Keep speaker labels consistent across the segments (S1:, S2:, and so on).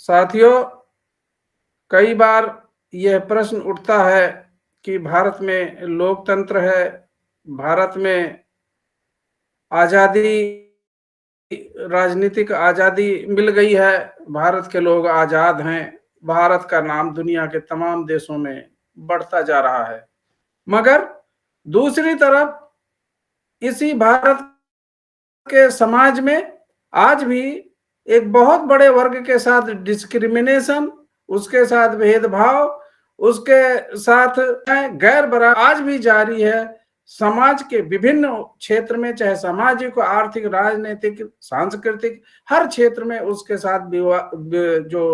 S1: साथियों, कई बार यह प्रश्न उठता है कि भारत में लोकतंत्र है, भारत में आज़ादी, राजनीतिक आज़ादी मिल गई है, भारत के लोग आज़ाद हैं, भारत का नाम दुनिया के तमाम देशों में बढ़ता जा रहा है। मगर दूसरी तरफ इसी भारत के समाज में आज भी एक बहुत बड़े वर्ग के साथ डिस्क्रिमिनेशन, उसके साथ भेदभाव, उसके साथ गैर बराबरी आज भी जारी है। समाज के विभिन्न क्षेत्र में, चाहे सामाजिक, आर्थिक, राजनीतिक, सांस्कृतिक, हर क्षेत्र में उसके साथ जो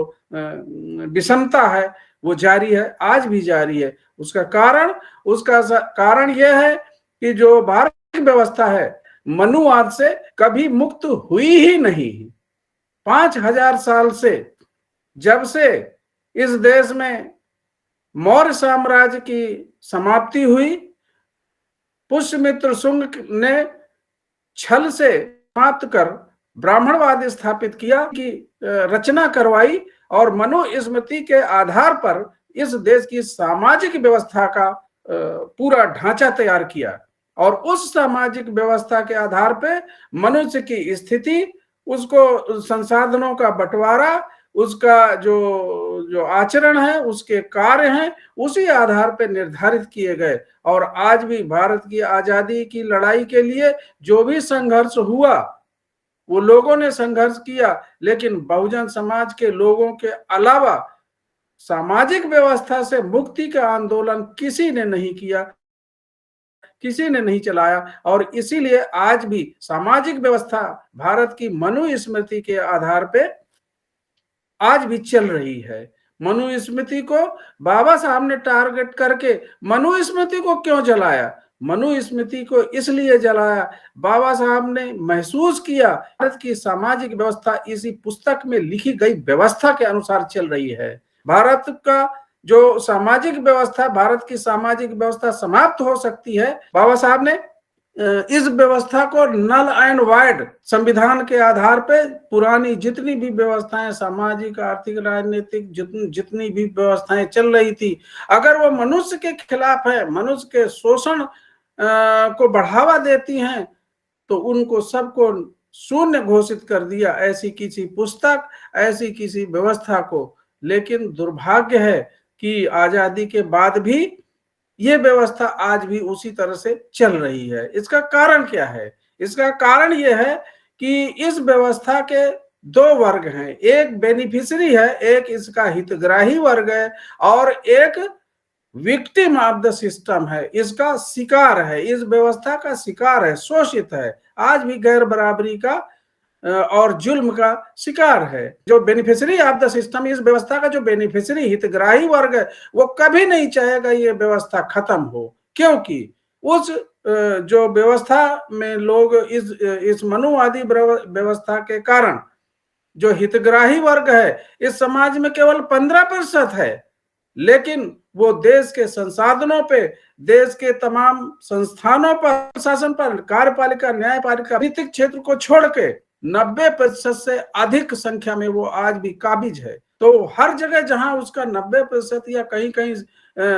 S1: विषमता है वो जारी है, आज भी जारी है। उसका कारण यह है कि जो भारत की व्यवस्था है मनुवाद से कभी मुक्त हुई ही नहीं। 5000 साल से, जब से इस देश में मौर्य साम्राज्य की समाप्ति हुई, पुष्यमित्र शुंग ने छल से समाप्त कर ब्राह्मणवाद स्थापित किया की रचना करवाई और मनुस्मृति के आधार पर इस देश की सामाजिक व्यवस्था का पूरा ढांचा तैयार किया और उस सामाजिक व्यवस्था के आधार पे मनुष्य की स्थिति, उसको संसाधनों का बंटवारा, उसका जो आचरण है, उसके कार्य हैं, उसी आधार पे निर्धारित किए गए। और आज भी भारत की आजादी की लड़ाई के लिए जो भी संघर्ष हुआ, वो लोगों ने संघर्ष किया, लेकिन बहुजन समाज के लोगों के अलावा सामाजिक व्यवस्था से मुक्ति का आंदोलन किसी ने नहीं किया, किसी ने नहीं चलाया। और इसीलिए आज भी सामाजिक व्यवस्था भारत की मनुस्मृति के आधार पे आज भी चल रही है। मनुस्मृति को बाबा साहब ने टारगेट करके मनुस्मृति को क्यों जलाया? मनुस्मृति को इसलिए जलाया, बाबा साहब ने महसूस किया भारत की सामाजिक व्यवस्था इसी पुस्तक में लिखी गई व्यवस्था के अनुसार चल रही है। भारत का जो सामाजिक व्यवस्था, भारत की सामाजिक व्यवस्था समाप्त हो सकती है। बाबा साहब ने इस व्यवस्था को नल एंड वाइड संविधान के आधार पे पुरानी जितनी भी व्यवस्थाएं, सामाजिक, आर्थिक, राजनीतिक, जितनी भी व्यवस्थाएं चल रही थी, अगर वो मनुष्य के खिलाफ है, मनुष्य के शोषण को बढ़ावा देती हैं, तो उनको सबको शून्य घोषित कर दिया ऐसी किसी पुस्तक, ऐसी किसी व्यवस्था को। लेकिन दुर्भाग्य है कि आजादी के बाद भी ये व्यवस्था आज भी उसी तरह से चल रही है। इसका कारण क्या है? इसका कारण ये है कि इस व्यवस्था के दो वर्ग हैं, एक बेनिफिशियरी है, एक इसका हितग्राही वर्ग है, और एक विक्टिम ऑफ द सिस्टम है, इसका शिकार है, इस व्यवस्था का शिकार है, शोषित है, आज भी गैर बराबरी का और जुल्म का शिकार है। जो बेनिफिशियरी ऑफ द सिस्टम, इस व्यवस्था का जो बेनिफिशियरी, हितग्राही वर्ग है, वो कभी नहीं चाहेगा ये व्यवस्था खत्म हो, क्योंकि उस जो व्यवस्था में लोग इस मनुवादी व्यवस्था के कारण जो हितग्राही वर्ग है इस समाज में केवल 15% है, लेकिन वो देश के संसाधनों पे, देश के तमाम संस्थानों पर, शासन पर, कार्यपालिका, न्यायपालिका, वित्तीय क्षेत्र को छोड़ के 90% से अधिक संख्या में वो आज भी काबिज है। तो हर जगह जहां उसका 90% या कहीं कहीं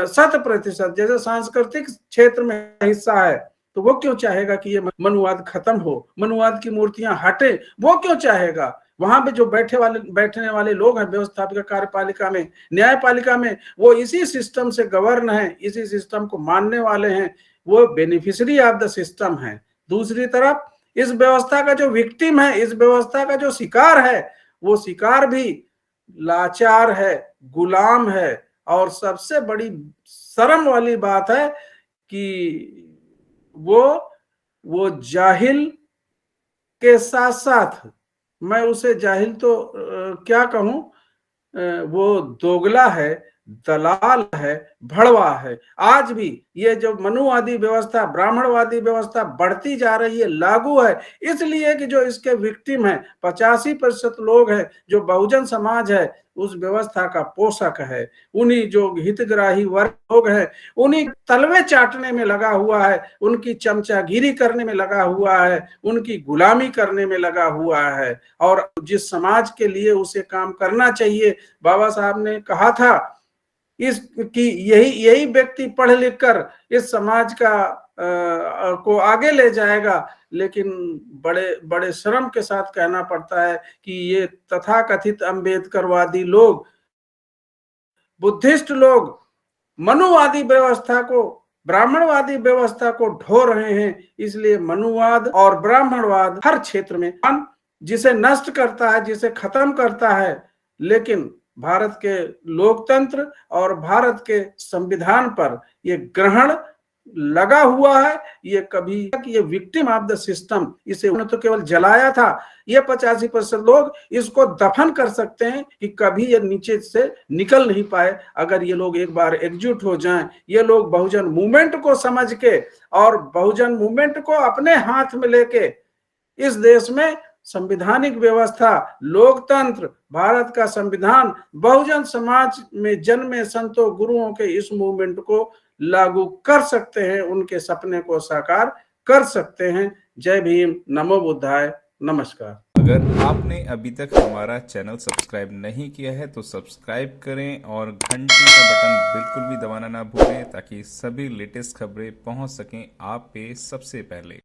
S1: 100%, जैसे सांस्कृतिक क्षेत्र में हिस्सा है, तो वो क्यों चाहेगा कि ये मनुवाद खत्म हो, मनुवाद की मूर्तियां हटे? वो क्यों चाहेगा? वहां पे जो बैठने वाले लोग हैं व्यवस्थापिका, कार्यपालिका में, न्यायपालिका में, वो इसी सिस्टम से गवर्न है, इसी सिस्टम को मानने वाले हैं, वो बेनिफिशियरी ऑफ द सिस्टम है। दूसरी तरफ इस व्यवस्था का जो विक्टिम है, इस व्यवस्था का जो शिकार है, वो शिकार भी लाचार है, गुलाम है। और सबसे बड़ी शर्म वाली बात है कि वो जाहिल के साथ साथ, मैं उसे जाहिल तो क्या कहूं, वो दोगला है, दलाल है, भड़वा है। आज भी ये जो मनुवादी व्यवस्था, ब्राह्मणवादी व्यवस्था बढ़ती जा रही है, लागू है, इसलिए कि जो इसके विक्टिम है 85% लोग हैं, जो बहुजन समाज है उस व्यवस्था का पोषक है। उन्हीं जो हितग्राही वर्ग लोग हैं, उन्हीं तलवे चाटने में लगा हुआ है, उनकी चमचागिरी करने में लगा हुआ है, उनकी गुलामी करने में लगा हुआ है। और जिस समाज के लिए उसे काम करना चाहिए, बाबा साहब ने कहा था इस कि यही व्यक्ति पढ़ लिख कर इस समाज का को आगे ले जाएगा। लेकिन बड़े बड़े शर्म के साथ कहना पड़ता है कि ये तथाकथित अम्बेडकरवादी लोग, बुद्धिस्ट लोग मनुवादी व्यवस्था को, ब्राह्मणवादी व्यवस्था को ढो रहे हैं। इसलिए मनुवाद और ब्राह्मणवाद हर क्षेत्र में जिसे नष्ट करता है, जिसे खत्म करता है। लेकिन भारत के लोकतंत्र और भारत के संविधान पर ये ग्रहण लगा हुआ है। ये कभी ये विक्टिम ऑफ द सिस्टम, इसे उन्होंने तो केवल जलाया था। ये 85% लोग इसको दफन कर सकते हैं कि कभी ये नीचे से निकल नहीं पाए। अगर ये लोग एक बार एकजुट हो जाएं, ये लोग बहुजन मूवमेंट को समझ के और बहुजन मूवमेंट को अपने हाथ में लेके इस देश में संविधानिक व्यवस्था, लोकतंत्र, भारत का संविधान, बहुजन समाज में जन्मे संतों गुरुओं के इस मूवमेंट को लागू कर सकते हैं, उनके सपने को साकार कर सकते हैं। जय भीम, नमो बुद्धाय, नमस्कार।
S2: अगर आपने अभी तक हमारा चैनल सब्सक्राइब नहीं किया है तो सब्सक्राइब करें और घंटी का बटन बिल्कुल भी दबाना ना भूलें ताकि सभी लेटेस्ट खबरें पहुंच सकें आप पे सबसे पहले।